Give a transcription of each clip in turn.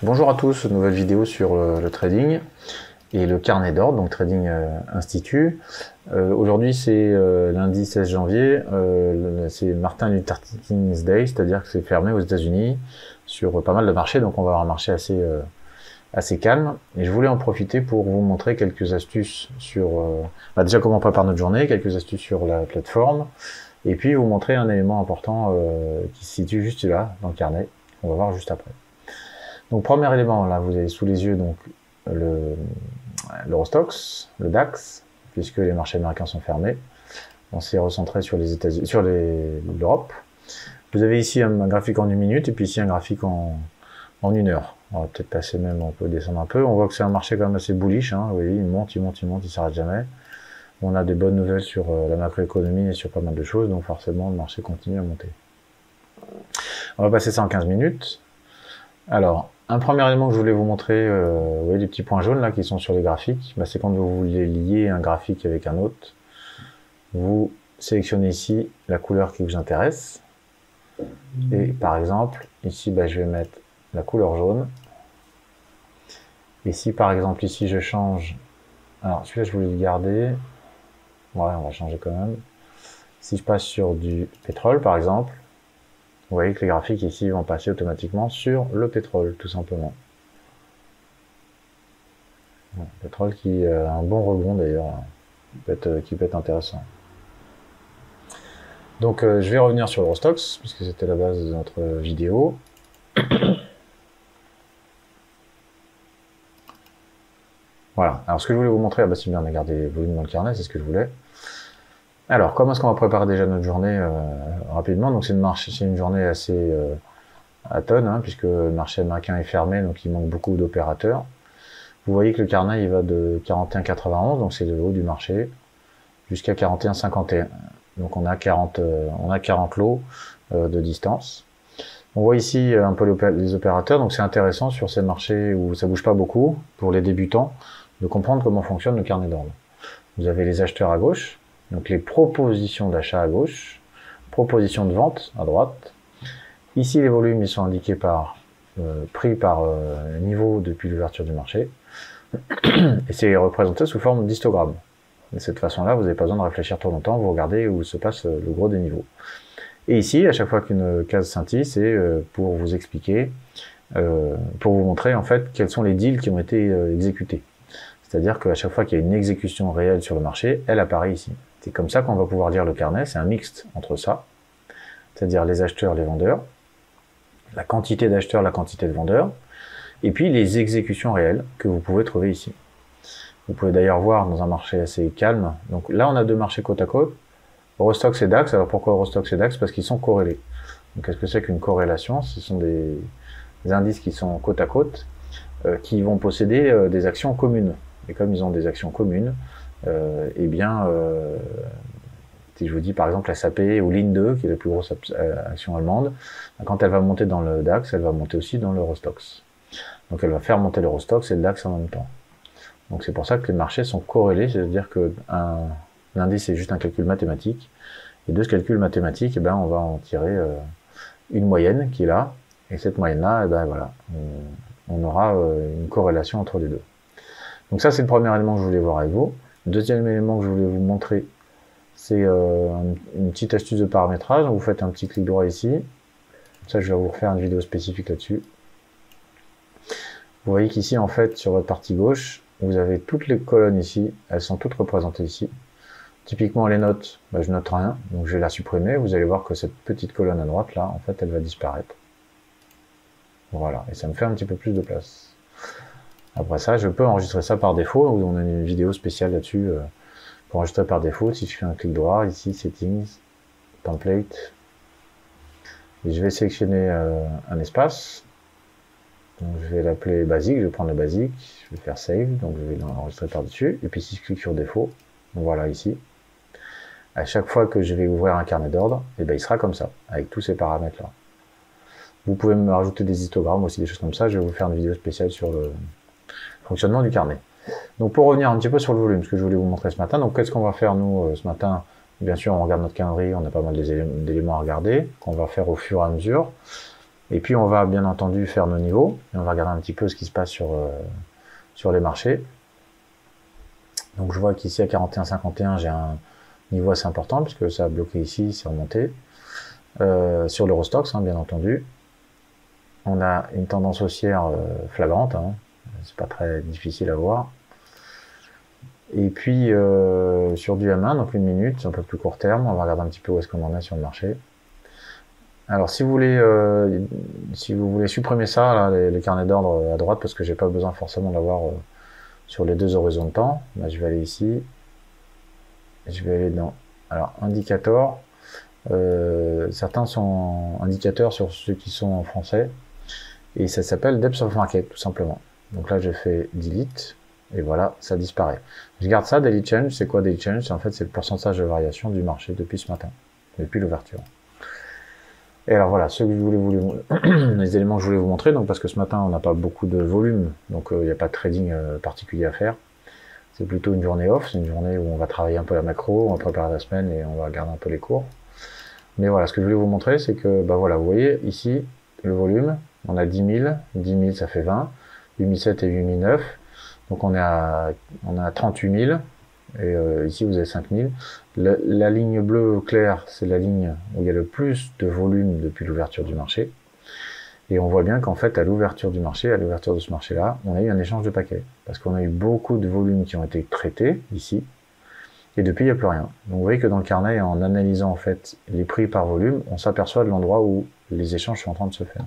Bonjour à tous, nouvelle vidéo sur le trading et le carnet d'ordre, donc Trading Institute. Aujourd'hui c'est lundi 16 janvier, c'est Martin Luther King's Day, c'est-à-dire que c'est fermé aux États-Unis sur pas mal de marchés, donc on va avoir un marché assez calme. Et je voulais en profiter pour vous montrer quelques astuces sur déjà comment on prépare notre journée, quelques astuces sur la plateforme, et puis vous montrer un élément important qui se situe juste là dans le carnet, qu'on va voir juste après. Donc premier élément, là vous avez sous les yeux donc l'Eurostoxx, le DAX, puisque les marchés américains sont fermés. On s'est recentré sur les États-Unis, sur l'Europe. Vous avez ici un graphique en 1 minute et puis ici un graphique en 1 heure. On va peut-être passer même, on peut descendre un peu. On voit que c'est un marché quand même assez bullish. Vous voyez, il monte, il monte, il monte, il s'arrête jamais. On a des bonnes nouvelles sur la macroéconomie et sur pas mal de choses, donc forcément le marché continue à monter. On va passer ça en 15 minutes. Alors, un premier élément que je voulais vous montrer, vous voyez les petits points jaunes là qui sont sur les graphiques, c'est quand vous voulez lier un graphique avec un autre. Vous sélectionnez ici la couleur qui vous intéresse. Et par exemple, ici je vais mettre la couleur jaune. Et si par exemple ici je change, alors celui-là je voulais le garder, ouais on va changer quand même. Si je passe sur du pétrole par exemple, vous voyez que les graphiques ici vont passer automatiquement sur le pétrole, tout simplement. Le pétrole qui a un bon rebond d'ailleurs, qui peut être intéressant. Donc je vais revenir sur l'Eurostoxx, puisque c'était la base de notre vidéo. Voilà, alors ce que je voulais vous montrer, c'est bien, on a gardé les volumes dans le carnet, c'est ce que je voulais. Alors, comment est-ce qu'on va préparer déjà notre journée rapidement? Donc c'est une journée assez atone, puisque le marché américain est fermé, donc il manque beaucoup d'opérateurs. Vous voyez que le carnet il va de 41,91, donc c'est le haut du marché, jusqu'à 41,51. Donc on a 40 lots de distance. On voit ici un peu les opérateurs, donc c'est intéressant sur ces marchés où ça bouge pas beaucoup, pour les débutants, de comprendre comment fonctionne le carnet d'ordre. Vous avez les acheteurs à gauche, donc les propositions d'achat à gauche, propositions de vente à droite. Ici les volumes ils sont indiqués par pris par niveau depuis l'ouverture du marché, et c'est représenté sous forme d'histogramme. De cette façon-là, vous n'avez pas besoin de réfléchir trop longtemps, vous regardez où se passe le gros des niveaux. Et ici, à chaque fois qu'une case scintille, c'est pour vous expliquer, pour vous montrer en fait quels sont les deals qui ont été exécutés. C'est-à-dire qu'à chaque fois qu'il y a une exécution réelle sur le marché, elle apparaît ici. C'est comme ça qu'on va pouvoir lire le carnet, c'est un mixte entre ça, c'est-à-dire les acheteurs, les vendeurs, la quantité d'acheteurs, la quantité de vendeurs, et puis les exécutions réelles que vous pouvez trouver ici. Vous pouvez d'ailleurs voir dans un marché assez calme, donc là on a deux marchés côte à côte, Eurostoxx et DAX. Alors pourquoi Eurostoxx et DAX? Parce qu'ils sont corrélés. Donc qu'est-ce que c'est qu'une corrélation? Ce sont des indices qui sont côte à côte, qui vont posséder des actions communes. Et comme ils ont des actions communes, si je vous dis par exemple SAP ou Linde, qui est la plus grosse action allemande, quand elle va monter dans le DAX, elle va monter aussi dans l'Eurostoxx. Donc elle va faire monter l'Eurostoxx et le DAX en même temps. Donc c'est pour ça que les marchés sont corrélés, c'est-à-dire que l'indice est juste un calcul mathématique, et de ce calcul mathématique, on va en tirer une moyenne qui est là, et cette moyenne-là, voilà, on aura une corrélation entre les deux. Donc ça, c'est le premier élément que je voulais voir avec vous. Le deuxième élément que je voulais vous montrer, c'est une petite astuce de paramétrage. Vous faites un petit clic droit ici. Ça, je vais vous refaire une vidéo spécifique là-dessus. Vous voyez qu'ici, en fait, sur votre partie gauche, vous avez toutes les colonnes ici. Elles sont toutes représentées ici. Typiquement, les notes, je note rien, donc je vais la supprimer. Vous allez voir que cette petite colonne à droite, là, en fait, elle va disparaître. Voilà, et ça me fait un petit peu plus de place. Après ça, je peux enregistrer ça par défaut. On a une vidéo spéciale là-dessus pour enregistrer par défaut. Si je fais un clic droit, ici, Settings, Template, et je vais sélectionner un espace. Donc je vais l'appeler basique, je vais prendre le basique, je vais faire Save, donc je vais l'enregistrer par-dessus. Et puis si je clique sur défaut, donc voilà ici, à chaque fois que je vais ouvrir un carnet d'ordre, il sera comme ça, avec tous ces paramètres-là. Vous pouvez me rajouter des histogrammes aussi, des choses comme ça. Je vais vous faire une vidéo spéciale sur le fonctionnement du carnet. Donc pour revenir un petit peu sur le volume, ce que je voulais vous montrer ce matin, donc qu'est-ce qu'on va faire nous ce matin? Bien sûr, on regarde notre calendrier, on a pas mal d'éléments à regarder, qu'on va faire au fur et à mesure. Et puis on va bien entendu faire nos niveaux, et on va regarder un petit peu ce qui se passe sur les marchés. Donc je vois qu'ici à 41,51 j'ai un niveau assez important, puisque ça a bloqué ici, c'est remonté. Sur l'Eurostoxx, bien entendu, on a une tendance haussière flagrante, c'est pas très difficile à voir. Et puis sur du M1, donc 1 minute, c'est un peu plus court terme, on va regarder un petit peu où est-ce qu'on en est sur le marché. Alors si vous voulez supprimer ça, là, les carnets d'ordre à droite, parce que j'ai pas besoin forcément d'avoir sur les deux horizons de temps, bah, je vais aller ici, je vais aller dans alors indicator. Certains sont indicateurs sur ceux qui sont en français, et ça s'appelle Depth of Market tout simplement. Donc là je fais delete, et voilà, ça disparaît. Je garde ça, daily change. C'est quoi daily change? En fait c'est le pourcentage de variation du marché depuis ce matin, depuis l'ouverture. Et alors voilà, ce que je voulais les éléments que je voulais vous montrer, donc parce que ce matin on n'a pas beaucoup de volume, donc il n'y a pas de trading particulier à faire. C'est plutôt une journée off, c'est une journée où on va travailler un peu la macro, on va préparer la semaine et on va regarder un peu les cours. Mais voilà, ce que je voulais vous montrer, c'est que, bah voilà, vous voyez ici le volume, on a 10 000, 10 000 ça fait 20, 8 700 et 8 900, donc on est à 38 000, et ici vous avez 5 000. La ligne bleue claire, c'est la ligne où il y a le plus de volume depuis l'ouverture du marché. Et on voit bien qu'en fait, à l'ouverture du marché, à l'ouverture de ce marché-là, on a eu un échange de paquets. Parce qu'on a eu beaucoup de volumes qui ont été traités, ici. Et depuis, il n'y a plus rien. Donc vous voyez que dans le carnet, en analysant en fait les prix par volume, on s'aperçoit de l'endroit où les échanges sont en train de se faire.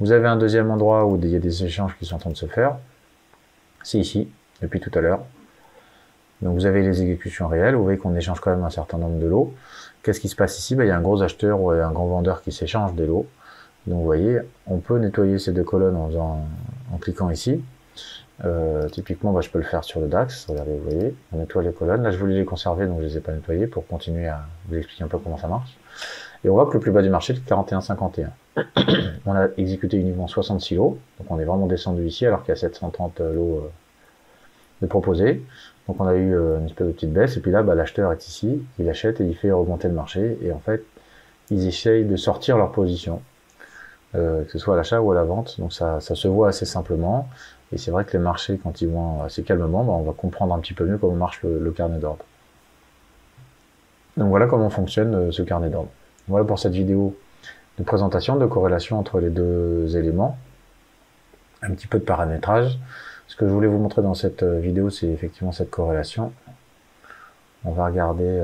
Vous avez un deuxième endroit où il y a des échanges qui sont en train de se faire. C'est ici, depuis tout à l'heure. Donc vous avez les exécutions réelles, vous voyez qu'on échange quand même un certain nombre de lots. Qu'est-ce qui se passe ici? Il y a un gros acheteur ou un grand vendeur qui s'échange des lots. Donc vous voyez, on peut nettoyer ces deux colonnes en cliquant ici. Typiquement, je peux le faire sur le DAX. Regardez, vous voyez, on nettoie les colonnes. Là, je voulais les conserver, donc je les ai pas nettoyées pour continuer à vous expliquer un peu comment ça marche. Et on voit que le plus bas du marché, c'est 41,51. On a exécuté uniquement 66 lots, donc on est vraiment descendu ici, alors qu'il y a 730 lots de proposés. Donc on a eu une espèce de petite baisse, et puis là, l'acheteur est ici, il achète et il fait augmenter le marché, et en fait, ils essayent de sortir leur position. Que ce soit à l'achat ou à la vente, donc ça se voit assez simplement, et c'est vrai que les marchés, quand ils vont assez calmement, on va comprendre un petit peu mieux comment marche le carnet d'ordre. Donc voilà comment fonctionne ce carnet d'ordre. Voilà pour cette vidéo de présentation, de corrélation entre les deux éléments, un petit peu de paramétrage. Ce que je voulais vous montrer dans cette vidéo, c'est effectivement cette corrélation. On va regarder,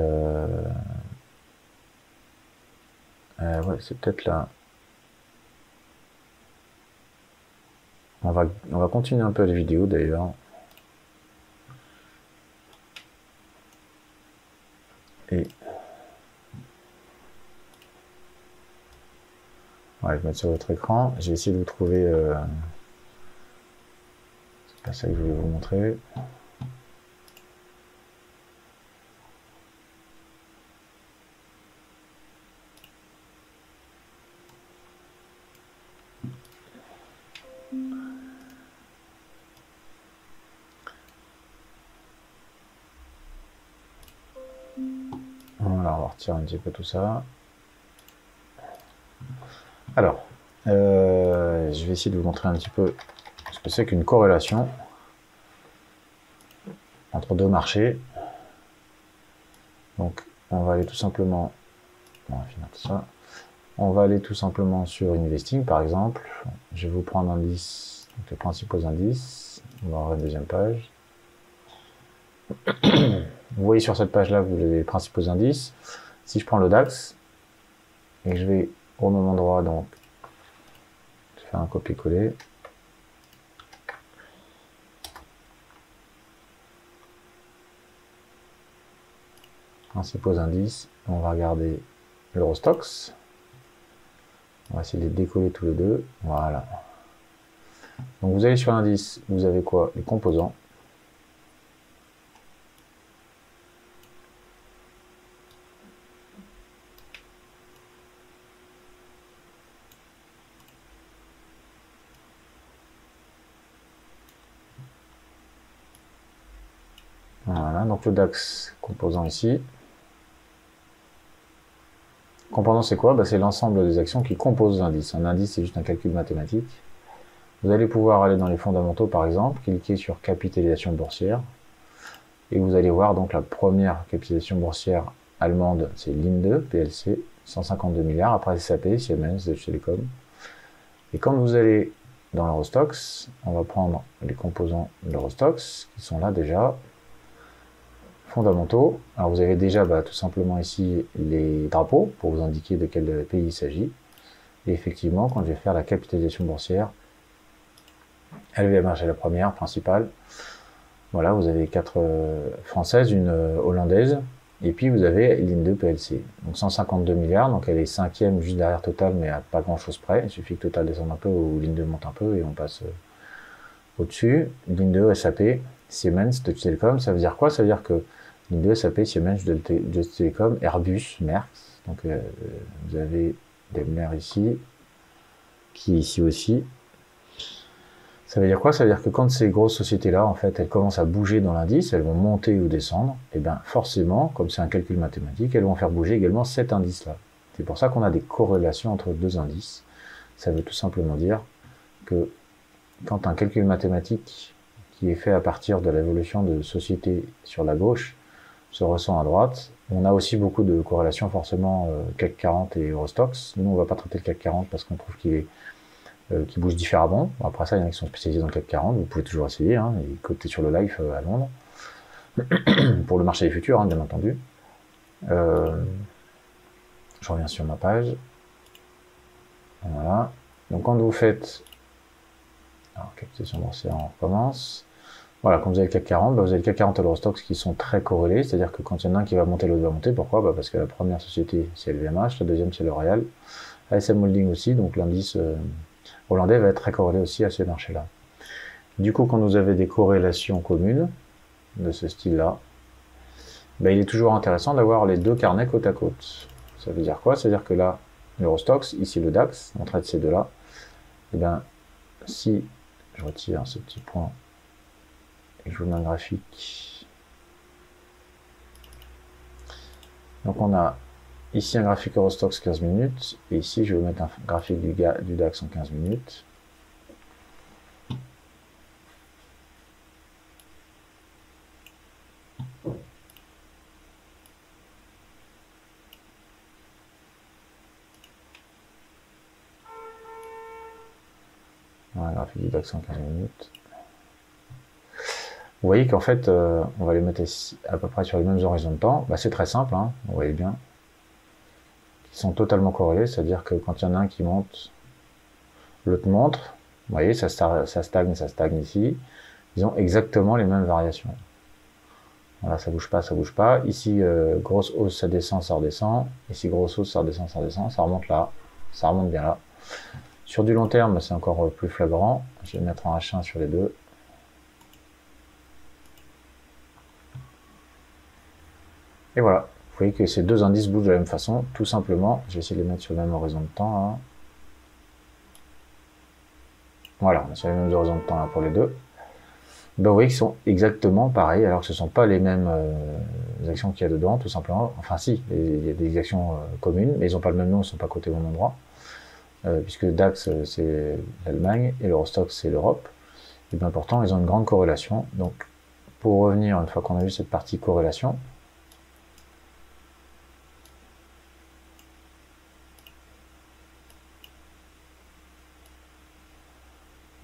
ouais, c'est peut-être là. On va continuer un peu les vidéos d'ailleurs. Et ouais, je vais mettre sur votre écran. J'ai essayé de vous trouver. C'est pas ça que je voulais vous montrer. Voilà, on va retirer un petit peu tout ça. Alors, je vais essayer de vous montrer un petit peu ce que c'est qu'une corrélation entre deux marchés. Donc, on va aller tout simplement, on va finir tout ça. On va aller tout simplement sur Investing, par exemple. Je vais vous prendre un indice, donc les principaux indices. On va avoir une deuxième page. Vous voyez sur cette page-là, vous avez les principaux indices. Si je prends le DAX, et que je vais au même endroit, donc, je vais faire un copier-coller. Principaux indices, on va regarder l'Eurostoxx. On va essayer de les décoller tous les deux. Voilà. Donc vous allez sur l'indice, vous avez quoi? Les composants. Voilà, donc le DAX composant ici. Composant, c'est quoi? C'est l'ensemble des actions qui composent l'indice. Un indice, c'est juste un calcul mathématique. Vous allez pouvoir aller dans les fondamentaux, par exemple, cliquer sur capitalisation boursière, et vous allez voir donc la première capitalisation boursière allemande, c'est Linde, PLC, 152 milliards, après SAP, Siemens, Deutsche Telekom. Et quand vous allez dans l'Eurostoxx, on va prendre les composants de l'Eurostoxx, qui sont là déjà, fondamentaux. Alors vous avez déjà tout simplement ici les drapeaux, pour vous indiquer de quel pays il s'agit. Et effectivement, quand je vais faire la capitalisation boursière, LVMH est la première, principale. Voilà, vous avez 4 françaises, une hollandaise, et puis vous avez Linde PLC. Donc 152 milliards, donc elle est 5e juste derrière Total, mais à pas grand chose près. Il suffit que Total descende un peu ou Linde monte un peu et on passe au-dessus. Linde, SAP, Siemens, Deutsche Telekom, ça veut dire quoi? Ça veut dire que Linde, SAP, Siemens, Deutsche Telekom, Airbus, Merck. Donc vous avez Daimler ici, qui est ici aussi. Ça veut dire quoi? Ça veut dire que quand ces grosses sociétés-là, en fait, elles commencent à bouger dans l'indice, elles vont monter ou descendre, et bien forcément, comme c'est un calcul mathématique, elles vont faire bouger également cet indice-là. C'est pour ça qu'on a des corrélations entre deux indices. Ça veut tout simplement dire que quand un calcul mathématique qui est fait à partir de l'évolution de sociétés sur la gauche se ressent à droite, on a aussi beaucoup de corrélations forcément CAC 40 et Eurostoxx. Nous, on va pas traiter le CAC 40 parce qu'on trouve qu'il est qui bougent différemment. Après ça, il y en a qui sont spécialisés dans le CAC 40, vous pouvez toujours essayer, hein, et coter sur le live à Londres, pour le marché des futurs, hein, bien entendu. Je reviens sur ma page. Voilà. Donc quand vous faites... Alors, capitalisation boursière, on recommence. Voilà, quand vous avez le CAC 40, vous avez le CAC 40 et l'Eurostoxx qui sont très corrélés, c'est-à-dire que quand il y en a un qui va monter, l'autre va monter. Pourquoi? Parce que la première société, c'est LVMH, la deuxième, c'est L'Oréal, ASM Holding aussi, donc l'indice... hollandais va être très corrélé aussi à ces marchés-là. Du coup, quand vous avez des corrélations communes de ce style-là, il est toujours intéressant d'avoir les deux carnets côte à côte. Ça veut dire quoi? Ça veut dire que là, l'Eurostoxx, ici le DAX, on traite ces deux-là. Et bien, si je retire ce petit point et je vous mets un graphique. Donc on a ici un graphique Eurostoxx 15 minutes, et ici je vais vous mettre un graphique du DAX en 15 minutes. Voilà, graphique du DAX en 15 minutes. Vous voyez qu'en fait, on va les mettre ici, à peu près sur les mêmes horizons de temps. C'est très simple, hein, vous voyez bien. Ils sont totalement corrélés, c'est-à-dire que quand il y en a un qui monte, l'autre monte, vous voyez, ça stagne ici, ils ont exactement les mêmes variations. Voilà, ça bouge pas. Ici, grosse hausse, ça descend, ça redescend. Ici, grosse hausse, ça redescend, ça remonte là, ça remonte bien là. Sur du long terme, c'est encore plus flagrant. Je vais mettre en H1 sur les deux. Et voilà. Vous voyez que ces deux indices bougent de la même façon, tout simplement. Je vais essayer de les mettre sur le même horizon de temps. Là. Voilà, on est sur les mêmes horizons de temps là pour les deux. Vous voyez qu'ils sont exactement pareils, alors que ce ne sont pas les mêmes actions qu'il y a dedans, tout simplement. Enfin si, il y a des actions communes, mais ils n'ont pas le même nom, ils ne sont pas cotés au même endroit. Puisque DAX, c'est l'Allemagne, et l'Eurostoxx, c'est l'Europe. Et bien pourtant, ils ont une grande corrélation. Donc, pour revenir, une fois qu'on a vu cette partie corrélation,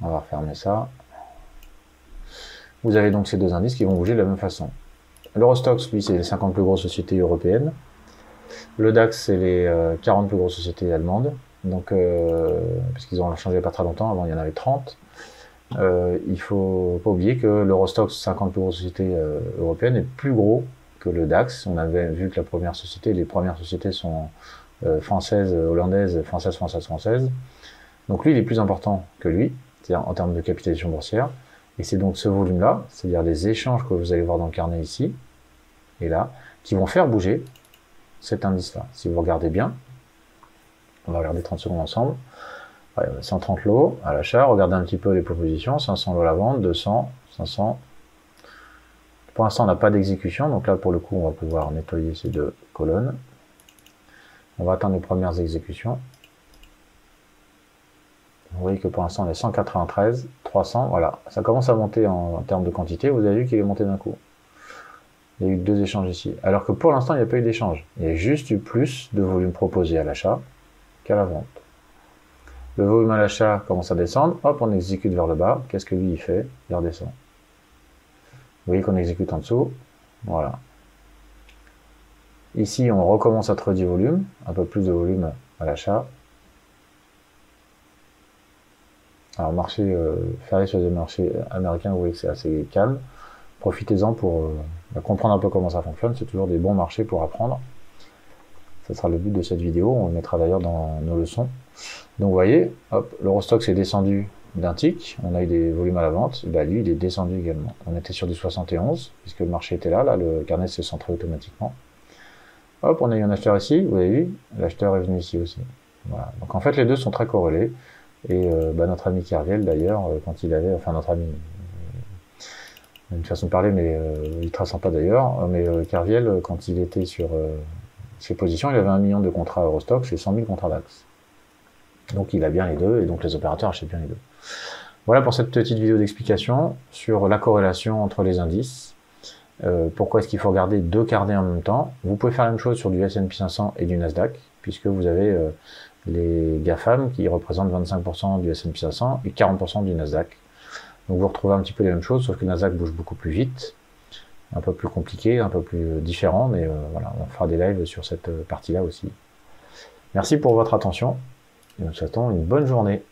on va refermer ça. Vous avez donc ces deux indices qui vont bouger de la même façon. L'Eurostoxx, lui, c'est les 50 plus grosses sociétés européennes. Le DAX, c'est les 40 plus grosses sociétés allemandes. Donc, puisqu'ils ont changé pas très longtemps, avant il y en avait 30. Il faut pas oublier que l'Eurostoxx, 50 plus grosses sociétés européennes, est plus gros que le DAX. On avait vu que les premières sociétés sont françaises, hollandaises, françaises. Donc lui, il est plus important que lui, c'est-à-dire en termes de capitalisation boursière. Et c'est donc ce volume-là, c'est-à-dire les échanges que vous allez voir dans le carnet ici, et là, qui vont faire bouger cet indice-là. Si vous regardez bien, on va regarder 30 secondes ensemble. Ouais, 130 lots à l'achat, regardez un petit peu les propositions, 500 lots à la vente, 200, 500. Pour l'instant, on n'a pas d'exécution, donc là, pour le coup, on va pouvoir nettoyer ces deux colonnes. On va atteindre les premières exécutions. Vous voyez que pour l'instant on est 193, 300, voilà. Ça commence à monter en termes de quantité. Vous avez vu qu'il est monté d'un coup. Il y a eu 2 échanges ici. Alors que pour l'instant, il n'y a pas eu d'échange. Il y a juste eu plus de volume proposé à l'achat qu'à la vente. Le volume à l'achat commence à descendre. Hop, on exécute vers le bas. Qu'est-ce que lui, il fait? Il redescend. Vous voyez qu'on exécute en dessous. Voilà. Ici, on recommence à trader du volume. Un peu plus de volume à l'achat. Alors, marché férié sur les marchés américains, vous voyez que c'est assez calme. Profitez-en pour comprendre un peu comment ça fonctionne. C'est toujours des bons marchés pour apprendre. Ce sera le but de cette vidéo. On le mettra d'ailleurs dans nos leçons. Donc, vous voyez, hop, l'Eurostoxx est descendu d'un tick. On a eu des volumes à la vente. Ben, lui, il est descendu également. On était sur du 71, puisque le marché était là. Là, le carnet s'est centré automatiquement. Hop, on a eu un acheteur ici. Vous avez vu, l'acheteur est venu ici aussi. Voilà. Donc, en fait, les deux sont très corrélés. Et notre ami Kerviel, d'ailleurs, quand il avait, enfin notre ami, une façon de parler, mais ultra sympa d'ailleurs, mais Kerviel, quand il était sur ses positions, il avait 1 million de contrats Eurostoxx et 100 000 contrats DAX. Donc il a bien les deux, et donc les opérateurs achètent bien les deux. Voilà pour cette petite vidéo d'explication sur la corrélation entre les indices. Pourquoi est-ce qu'il faut regarder 2 carnets en même temps? Vous pouvez faire la même chose sur du S&P 500 et du Nasdaq, puisque vous avez les GAFAM qui représentent 25% du S&P 500 et 40% du Nasdaq. Donc vous retrouvez un petit peu les mêmes choses, sauf que le Nasdaq bouge beaucoup plus vite, un peu plus compliqué, un peu plus différent, mais voilà, on fera des lives sur cette partie-là aussi. Merci pour votre attention, et nous souhaitons une bonne journée.